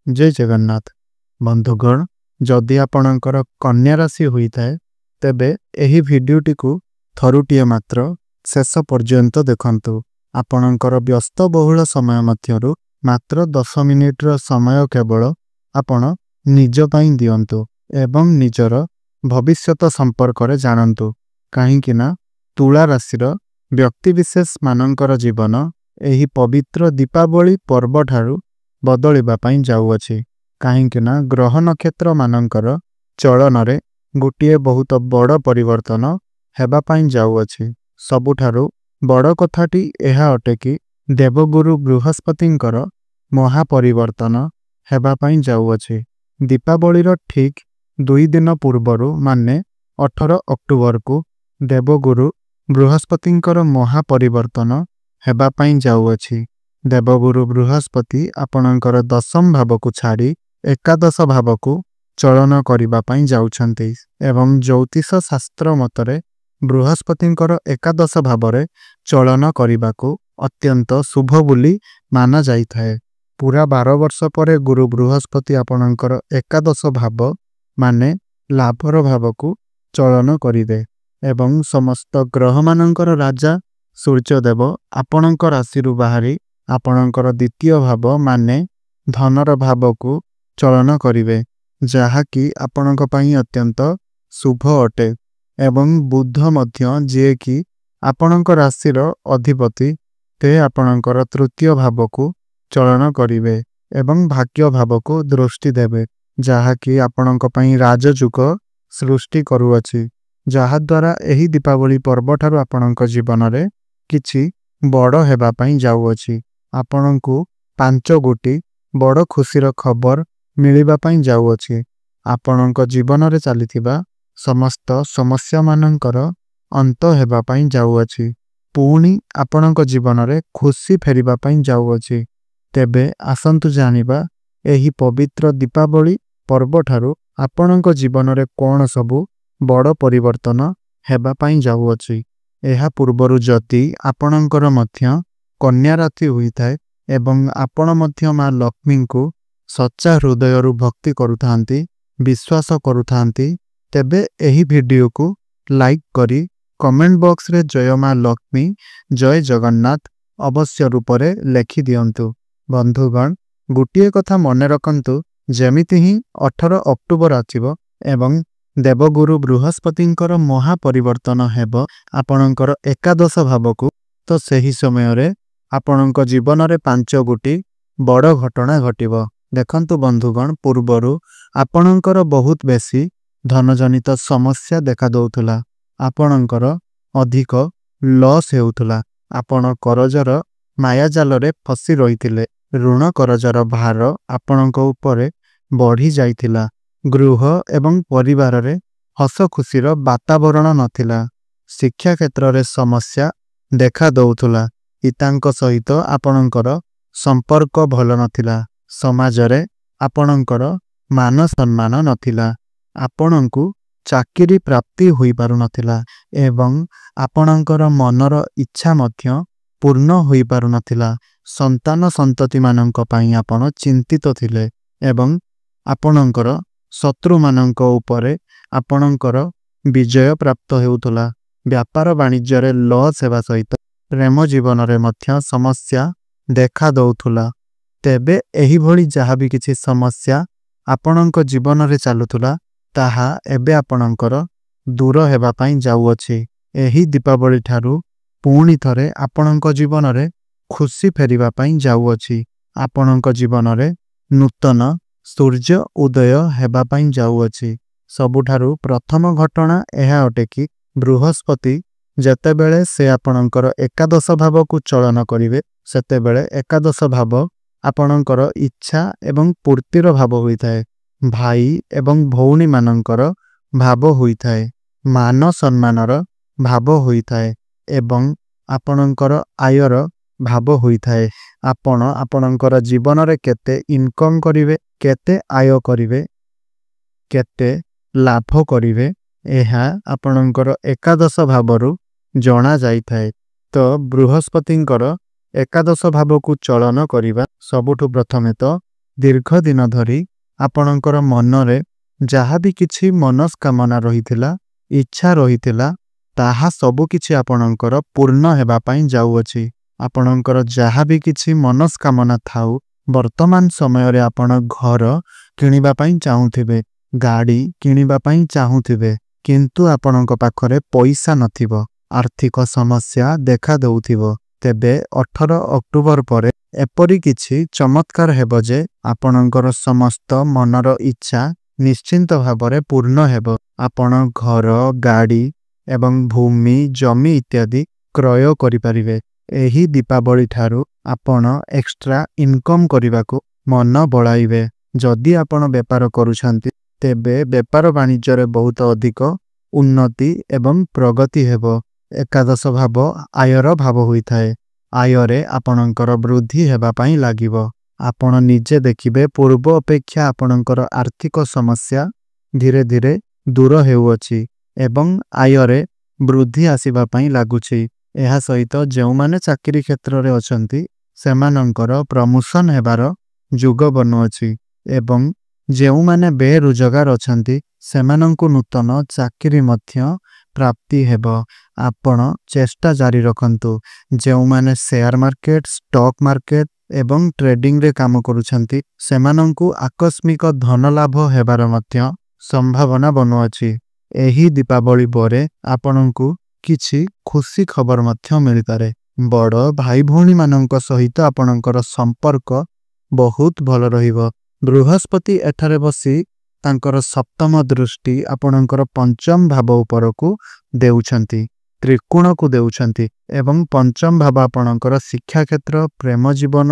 जय जगन्नाथ बंधुगण जदि आपणकर कन्या राशि होता है तेबे एही भिडियोटी को थरुटिए मात्र शेष पर्यंत देखंतु। आपणकर व्यस्तबहुल समय मध्यरु मात्र 10 मिनिट्र समय केवल आपण निज पई दियंतु एवं निजर भविष्यत संपर्क रे जानंतु। काहेकि ना तुला राशिर व्यक्तिविशेष मानकर जीवन एही पवित्र दीपावली पर्व ठारू बदलिबा पई जाउअछि। काहेकि ना ग्रह नक्षत्र मानकर चलन रे गोटिए बहुत बड़ परिवर्तन हेबा पई जाउअछि। सबुठारू बड़ कथाटी एहा अटे कि देवगुरु बृहस्पतिंकर महापरिवर्तन हेबा पई जाउअछि। दीपावलीर ठीक 2 दिन पूर्वरु माने 18 अक्टोबर को देवगुरु बृहस्पतिंकर महापरिवर्तन हेबा पई जाउअछि। देवगुरु बृहस्पति आपणकर 10म भाव को छाड़ी एकादश भाव को चलन करिबा पई जाउछन्ति एवं ज्योतिष शास्त्र मतरे बृहस्पतिंकर एकादश भावरे चलन करिबा को अत्यंत शुभ बोली माना जाइथाए। पूरा 12 वर्ष परे गुरु बृहस्पति आपणकर एकादश भाव माने लाभर भाव को चलन करिदे एवं समस्त ग्रह मानकर राजा सूर्यदेव आपणकर राशिरु बाहरी आपणकर द्वितीय भाव माने धनर भाव को चलन करिवे, जहा कि आपणक पई अत्यंत शुभ अटे। एवं बुध मध्य जे कि आपणक राशिर अधिपति ते आपणकर तृतीय भाव को चलन करिवे एवं भाग्य भाव को दृष्टि देवे, जहा कि आपणक पई राजयुग सृष्टि करूअछि। जहा द्वारा एही दीपावली पर्व ठारू आपणक जीवन रे किछि बड़ हेबा पई जाउअछि। आपणकु 5 गोटी बड़ खुशीर खबर मिलिबा पई जाउअछि। आपणक जीवन रे चलिथिबा समस्त समस्या मानकर अंत हेबा पई जाउअछि। पुणी आपणक जीवन रे खुशी फेरिबा पई जाउअछि। तेबे आसंतु जानिबा एही पवित्र दीपावली पर्व ठारू आपणक जीवन रे कोन सबु बड़ परिवर्तन हेबा पई जाउअछि। एहा पूर्वरु जति आपणकर मध्य कन्या राशि होइथाय एवं आपण मध्य मां लक्ष्मी को सच्चा हृदयरु भक्ति करुथांती विश्वास करुथांती तेबे एही वीडियो को लाइक करी कमेंट बॉक्स रे जय मां लक्ष्मी जय जगन्नाथ अवश्य रूप रे लेखि दियंतु। बंधुगण गोटिए कथा मने रखंतु, जेमिति ही 18 अक्टोबर आथिबो एवं देवगुरु बृहस्पतिंकर महापरिवर्तन हेबो आपणकर एकादश भाव को, तो सही समय रे आपणक जीवन रे 5 गोटी बड़ घटना घटिबो। देखंतु बंधुगण पूर्वरु आपणकर बहुत बेसी धनजनित समस्या देखा दउथुला, आपणकर अधिक लॉस हेउथुला, आपण करजर मायाजाल रे फसी रहिथिले, ऋण करजर भार आपणक उपरे बढ़ी जाइथिला, गृह एवं परिवार रे हस खुशीर वातावरण नथिला, शिक्षा क्षेत्र रे समस्या देखा दउथुला, पितांक सहित आपणकर संपर्क भल नथिला, समाज रे आपणकर मान सम्मान नथिला, आपणकु चाकरी प्राप्ति होई पारु नथिला एवं आपणकर मनर इच्छा मध्य पूर्ण होई पारु नथिला। संतान संतति मानंक पई आपण चिंतित थिले एवं आपणकर शत्रु मानंक उपरे आपणकर विजय प्राप्त हेउथुला। व्यापार वाणिज्य रे लॉस हेबा सहित प्रेम जीवन रे मध्य समस्या देखा दउथुला। तेबे एही भली जहा भी किछि समस्या आपणक जीवन रे चालुथुला ताहा एबे आपणकर दूर हेबा पई जाउअछि। एही दीपावली ठारू पुणी थरे आपणक जीवन रे खुशी फेरिबा पई जाउअछि। आपणक जीवन रे नूतन सूर्य उदय हेबा पई जाउअछि। सबुठारू प्रथम घटना एहा अटे कि बृहस्पति जेतेबेले से आपणकर एकादश भाव को चलन करिवे सेतेबेले एकादश भाव आपणकर इच्छा एवं पूर्तिर भाव होइथाय, भाई एवं भौणी मानकर भाव होइथाय, मान सम्मानर भाव होइथाय एवं आपणकर आयर भाव होइथाय। आपण आपणकर जीवन रे केते इनकम करिवे, केते आय करिवे, केते लाभ करिवे एहा आपणकर एकादश भावरु जणा जाइथाय। तो बृहस्पतिंकर एकादश भाव को चलन करिबा सबुठु प्रथमे तो दीर्घ दिन धरी आपणकर मनरे जहाँ भी किछि मनस्कामना रहिथिला इच्छा रहिथिला ताहा सबु किछि आपणकर पूर्ण हेबा पई जाउअछि। आपणकर जहाँ भी किछि मनस्कामना थाउ वर्तमान समय रे आपण घर किनिबा पई चाहुथिबे, गाड़ी किनिबा पई चाहुथिबे, किंतु आपणक पाखरे पैसा नथिबो, आर्थिक समस्या देखा दउथिबो। तेबे 18 अक्टोबर परे एपरि किछि चमत्कार हेबो जे आपणकर समस्त मनर इच्छा निश्चिंत भावरे पूर्ण हेबो। आपण घर, गाड़ी एवं भूमि जमी इत्यादि क्रय करि परिबे। एही दीपावली ठारू आपण एक्स्ट्रा इनकम करिबाकू मन बळाइबे। जदि आपण व्यापार करूछंती तेबे व्यापार वाणिज्य बहुत अधिक उन्नति एवं प्रगति हेबो। एकादश भाव आयर भाव होइथाए। आयरे आपणकर वृद्धि हेबा पई लागिबो। आपण निजे देखिबे पूर्व अपेक्षा आपणकर आर्थिक समस्या धीरे धीरे दूर हेउअछि एवं आयरे वृद्धि आसीबा पई लागुछि। एहा सहित जेउमाने चाकरी क्षेत्र रे अछंती सेमानंकर प्रमोशन हेबार जुग बनुअछि एवं जेउमाने बेरोजगार अछंती सेमानंकु नूतन चाकरी मध्य प्राप्ति हेबो। आपण चेष्टा जारी रखंतु। जेउमाने शेयर मार्केट, स्टॉक मार्केट एवं ट्रेडिंग रे काम करूछंती सेमानंकु आकस्मिक धन लाभ हेबार मध्य संभावना बनुअछि। एही दीपावली परे आपणंकु किछि खुशी खबर मध्य मिलि पारे। बड़ भाई भौणी मानंक सहित आपणकर संपर्क बहुत भल रहिबो। बृहस्पति एठारे बसी तांकर सप्तम दृष्टि आपणकर पंचम भाव उपरकू देउछंती, त्रिकोण को देउछंती एवं पंचम भाव आपणकर शिक्षा क्षेत्र, प्रेम जीवन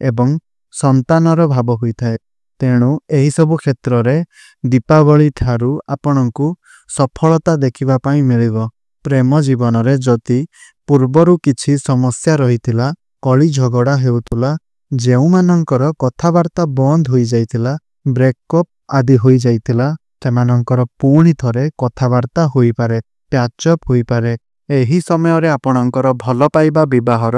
एवं संतानर भाव होइथाए। तेणु एही सब क्षेत्र रे दीपावली ठारू आपणकू सफलता देखिबा पई मिलिबो। प्रेम जीवन रे जति पूर्वरु किछि समस्या रहिथिला, कली झगड़ा हेउतुला, जेउमानंकर कथावार्ता बंद होई जाइतिला, ब्रेकअप आदि होई जाइतिला, सेमानंकर पुणी थरे कथावार्ता होई पारे, पैचअप होई पारे। एही समय रे आपणंकर भल पाइबा विवाहर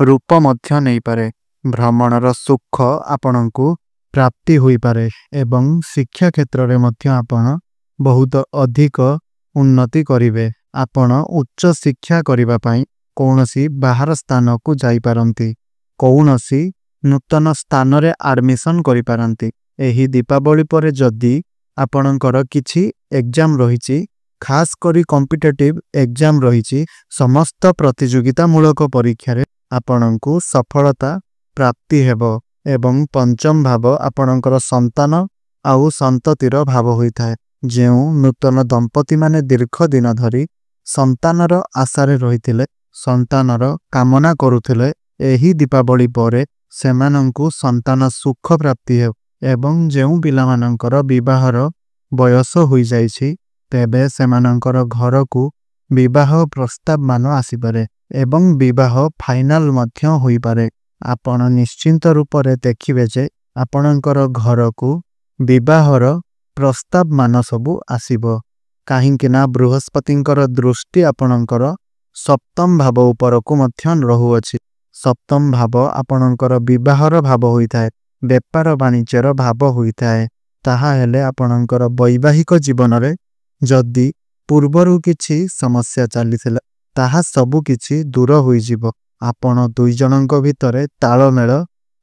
रूप मध्य नै पारे। भ्रमणर सुख आपणंकु प्राप्ति होई पारे एवं शिक्षा क्षेत्र रे मध्य आपण बहुत अधिक उन्नति करिवे। आपण उच्च शिक्षा करिबा पई कौनसी बाहर स्थान को जाई पारंती, कौनसी नूतन स्थान रे एडमिशन करि पारंती। एही दीपावली परे जदि आपणकर किछि एग्जाम रहिछि, खास करी कॉम्पिटिटिव एग्जाम रहिछि, समस्त प्रतियोगिता मूलक परीक्षा रे आपणंकु सफलता प्राप्ति हेबो एवं पंचम भाव आपणकर संतान आउ संततिर भाव होइथाए। जेउ नूतन दंपति माने दीर्घ दिन धरी संतानर आशारे रहिथिले, संतानर कामना करुथिले, एही दीपावली परे सेमानंकु संतान सुख प्राप्ति हे एवं जेउ पिलामानंकर विवाहर बयस होई जाइछि तेबे सेमानंकर घर को विवाह प्रस्ताव मान आसीपारे एवं विवाह फाइनल मध्य होई पारे। आपण निश्चिंत रूप रे देखिबे जे आपणकर घर को विवाहर प्रस्ताव मान सबु आसीबो। काहींकिना बृहस्पतिंकर दृष्टि आपणकर सप्तम भाव उपरकू मध्य रहुअछि। सप्तम भाव आपणकर विवाहर भाव होइथाए, व्यापार वाणिज्यर भाव होइथाए। ताहा हेले आपणकर वैवाहिक जीवन रे जदि पूर्वरु किछि समस्या चलीथिला ताहा सबु किछि दूर होई जिवो। आपण दुई जनक भितरे तालमेल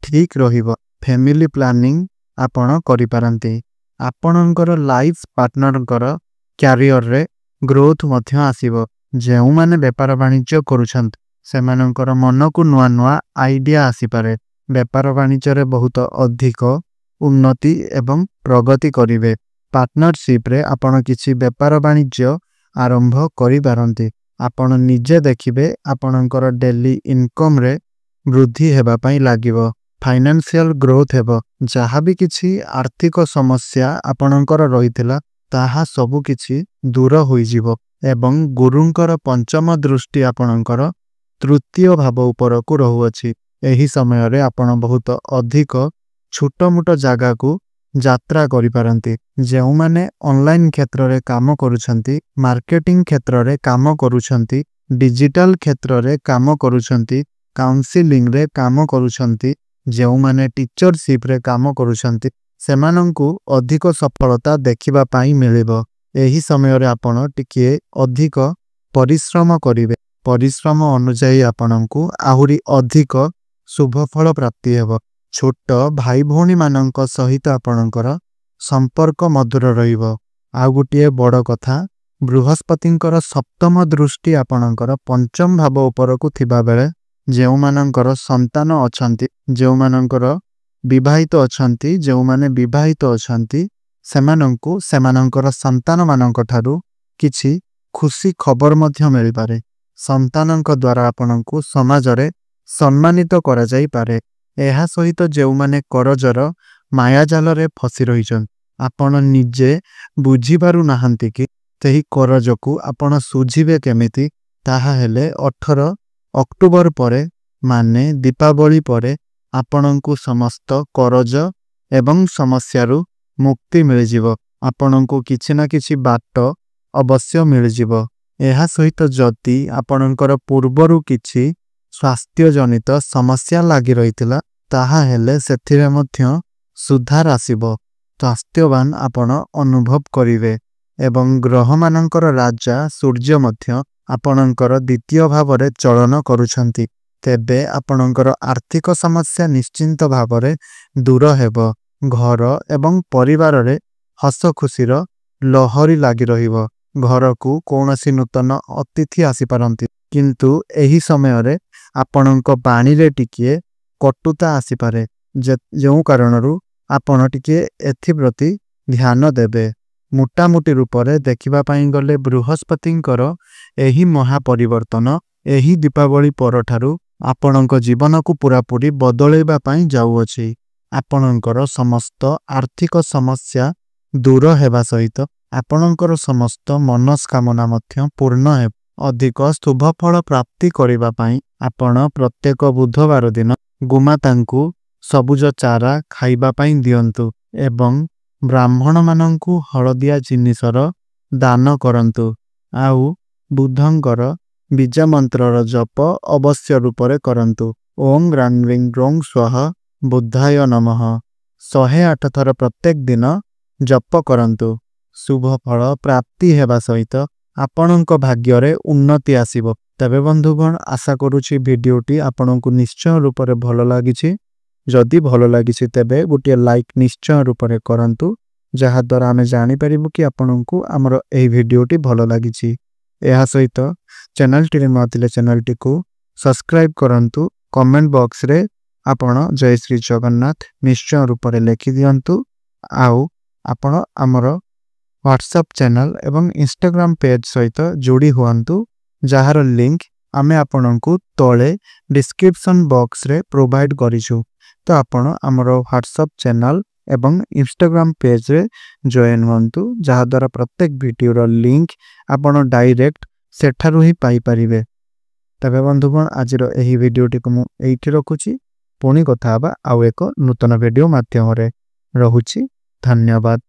ठीक रहिबो। फैमिली प्लानिंग आपण करि पारंती। आपणकर लाइफ पार्टनरकर कैरियर रे ग्रोथ मध्य आसीबो। जेउ माने व्यापार वाणिज्य करूछंत सेमानंकर मन को नुआ नुआ आइडिया आसी पारे। व्यापार वाणिज्य रे बहुत अधिक उन्नति एवं प्रगति करिवे। पार्टनरशिप रे आपण किछि व्यापार वाणिज्य आरंभ करि पारंती। आपण निजे देखिबे आपणकर डेली इनकम रे वृद्धि हेबा पई लागिबो। फाइनेंशियल ग्रोथ हेबो। जहा भी किछि आर्थिक समस्या आपणकर रहिथिला ताहा सबु किछि दूर होई जिवो एवं गुरुंकर पंचम दृष्टि आपणकर तृतीय भाव उपरकू रहुअछि। एही समय रे आपण बहुत अधिक छोट मोट जागा को यात्रा करि पारंती। जेउ माने ऑनलाइन क्षेत्र रे काम करूछंती, मार्केटिंग क्षेत्र रे काम करूछंती, डिजिटल क्षेत्र रे काम करूछंती, काउंसलिंग रे काम करूछंती, ଯେଉଁମାନେ ଟିଚରସିପ୍ରେ କାମ କରୁଛନ୍ତି ସେମାନଙ୍କୁ ଅଧିକ ସଫଳତା ଦେଖିବା ପାଇଁ ମିଳିବ। ଏହି ସମୟରେ ଆପଣ ଟିକିଏ ଅଧିକ ପରିଶ୍ରମ କରିବେ। ପରିଶ୍ରମ ଅନୁଯାୟୀ ଆପଣଙ୍କୁ ଆହୁରି ଅଧିକ ଶୁଭଫଳ ପ୍ରାପ୍ତି ହେବ। ଛୋଟ ଭାଇ ଭଉଣୀମାନଙ୍କ ସହିତ ଆପଣଙ୍କର ସମ୍ପର୍କ ମଧୁର ରହିବ। ଆଉ ଗୋଟିଏ ବଡ଼ କଥା, ବୃହସ୍ପତିଙ୍କର ସପ୍ତମ ଦୃଷ୍ଟି ଆପଣଙ୍କର ପଞ୍ଚମ ଭାବ ଉପରକୁ ଥିବାବେଳେ ଯେଉଁମାନଙ୍କର ସନ୍ତାନ ଅଛନ୍ତି, ଯେଉଁମାନଙ୍କର ଯେଉଁମାନେ ବିବାହିତ ଅଛନ୍ତି ସେମାନଙ୍କୁ ସେମାନଙ୍କର ସନ୍ତାନମାନଙ୍କ ଠାରୁ କିଛି ଖୁସି ଖବର ମଧ୍ୟ ମିଳିପାରେ। ସନ୍ତାନଙ୍କ ଦ୍ୱାରା ଆପଣଙ୍କୁ ସମାଜରେ ସମ୍ମାନିତ କରାଯାଇପାରେ। ଏହା ସହିତ ଯେଉଁମାନେ କରଜର ମାୟାଜାଲରେ ଫସି ରହିଛନ୍ତି, ଆପଣ ନିଜେ ବୁଝିପାରୁନାହାନ୍ତି କି ସେହି କରଜକୁ ଆପଣ ଶୁଝିବେ କେମିତି, ତାହା ହେଲେ 18 ଅକ୍ଟୋବର ପରେ ମାନେ ଦୀପାବଳି ପରେ ଆପଣଙ୍କୁ ସମସ୍ତ କରଜ ଏବଂ ସମସ୍ୟାରୁ ମୁକ୍ତି ମିଳିଯିବ। ଆପଣଙ୍କୁ କିଛି ନା କିଛି ବାଟ ଅବଶ୍ୟ ମିଳିଯିବ। ଏହା ସହିତ ଯଦି ଆପଣଙ୍କର ପୂର୍ବରୁ କିଛି ସ୍ୱାସ୍ଥ୍ୟଜନିତ ସମସ୍ୟା ଲାଗି ରହିଥିଲା, ତାହା ହେଲେ ସେଥିରେ ମଧ୍ୟ ସୁଧାର ଆସିବ। ସ୍ୱାସ୍ଥ୍ୟବାନ ଆପଣ ଅନୁଭବ କରିବେ ଏବଂ ଗ୍ରହମାନଙ୍କର ରାଜା ସୂର୍ଯ୍ୟ ମଧ୍ୟ ଆପଣଙ୍କର ଦ୍ୱିତୀୟ ଭାବରେ ଚଳନ କରୁଛନ୍ତି। ତେବେ ଆପଣଙ୍କର ଆର୍ଥିକ ସମସ୍ୟା ନିଶ୍ଚିନ୍ତ ଭାବରେ ଦୂର ହେବ। ଘର ଏବଂ ପରିବାରରେ ହସ ଖୁସିର ଲହରୀ ଲାଗି ରହିବ। ଘରକୁ କୌଣସି ନୂତନ ଅତିଥି ଆସିପାରନ୍ତି, କିନ୍ତୁ ଏହି ସମୟରେ ଆପଣଙ୍କ ବାଣୀରେ ଟିକିଏ କଟୁତା ଆସିପାରେ, ଯେଉଁ କାରଣରୁ ଆପଣ ଟିକିଏ ଏଥିପ୍ରତି ଧ୍ୟାନ ଦେବେ। ମୋଟାମୋଟି ରୂପରେ ଦେଖିବା ପାଇଁ ଗଲେ ବୃହସ୍ପତିଙ୍କର ଏହି ମହାପରିବର୍ତ୍ତନ ଏହି ଦୀପାବଳି ପରଠାରୁ ଆପଣଙ୍କ ଜୀବନକୁ ପୁରାପୁରି ବଦଳାଇବା ପାଇଁ ଯାଉଅଛି। ଆପଣଙ୍କର ସମସ୍ତ ଆର୍ଥିକ ସମସ୍ୟା ଦୂର ହେବା ସହିତ ଆପଣଙ୍କର ସମସ୍ତ ମନସ୍କାମନା ମଧ୍ୟ ପୂର୍ଣ୍ଣ ହେବ। ଅଧିକ ଶୁଭଫଳ ପ୍ରାପ୍ତି କରିବା ପାଇଁ ଆପଣ ପ୍ରତ୍ୟେକ ବୁଧବାର ଦିନ ଗୋମାତାଙ୍କୁ ସବୁଜ ଚାରା ଖାଇବା ପାଇଁ ଦିଅନ୍ତୁ ଏବଂ ବ୍ରାହ୍ମଣମାନଙ୍କୁ ହଳଦିଆ ଜିନିଷର ଦାନ କରନ୍ତୁ। ଆଉ ବୁଧଙ୍କର ବୀଜମନ୍ତ୍ରର ଜପ ଅବଶ୍ୟ ରୂପରେ କରନ୍ତୁ। ଓಂ ଗ୍ରାଂ ରିଂ ଗ୍ରୌଂ ସ୍ୱାହ ବୁଦ୍ଧାୟ ନମଃ 108 ଥର ପ୍ରତ୍ୟେକ ଦିନ ଜପ କରନ୍ତୁ। ଶୁଭଫଳ ପ୍ରାପ୍ତି ହେବା ସହିତ ଆପଣଙ୍କ ଭାଗ୍ୟରେ ଉନ୍ନତି ଆସିବ। ତେବେ ବନ୍ଧୁଗଣ, ଆଶା କରୁଛି ଭିଡ଼ିଓଟି ଆପଣଙ୍କୁ ନିଶ୍ଚୟ ରୂପରେ ଭଲ ଲାଗିଛି। ଯଦି ଭଲ ଲାଗିଛି ତେବେ ଗୋଟିଏ ଲାଇକ୍ ନିଶ୍ଚୟ ରୂପରେ କରନ୍ତୁ, ଯାହାଦ୍ୱାରା ଆମେ ଜାଣିପାରିବୁ କି ଆପଣଙ୍କୁ ଆମର ଏହି ଭିଡ଼ିଓଟି ଭଲ ଲାଗିଛି। ଏହା ସହିତ ଚ୍ୟାନେଲଟିରେ ନୂଆ ଥିଲେ ଚ୍ୟାନେଲଟିକୁ ସବସ୍କ୍ରାଇବ୍ କରନ୍ତୁ। କମେଣ୍ଟ ବକ୍ସରେ ଆପଣ ଜୟ ଶ୍ରୀ ଜଗନ୍ନାଥ ନିଶ୍ଚୟ ରୂପରେ ଲେଖିଦିଅନ୍ତୁ। ଆଉ ଆପଣ ଆମର ହ୍ୱାଟ୍ସଆପ୍ ଚ୍ୟାନେଲ ଏବଂ ଇନଷ୍ଟାଗ୍ରାମ ପେଜ୍ ସହିତ ଯୋଡ଼ି ହୁଅନ୍ତୁ, ଯାହାର ଲିଙ୍କ୍ ଆମେ ଆପଣଙ୍କୁ ତଳେ ଡିସ୍କ୍ରିପ୍ସନ୍ ବକ୍ସରେ ପ୍ରୋଭାଇଡ଼ କରିଛୁ। ତ ଆପଣ ଆମର ହ୍ୱାଟ୍ସଆପ୍ ଚ୍ୟାନେଲ ଏବଂ ଇନଷ୍ଟାଗ୍ରାମ ପେଜ୍ରେ ଜଏନ୍ ହୁଅନ୍ତୁ, ଯାହାଦ୍ୱାରା ପ୍ରତ୍ୟେକ ଭିଡ଼ିଓର ଲିଙ୍କ୍ ଆପଣ ଡାଇରେକ୍ଟ ସେଠାରୁ ହିଁ ପାଇପାରିବେ। ତେବେ ବନ୍ଧୁଗଣ, ଆଜିର ଏହି ଭିଡ଼ିଓଟିକୁ ମୁଁ ଏଇଠି ରଖୁଛି। ପୁଣି କଥା ହେବା ଆଉ ଏକ ନୂତନ ଭିଡ଼ିଓ ମାଧ୍ୟମରେ। ରହୁଛି। ଧନ୍ୟବାଦ।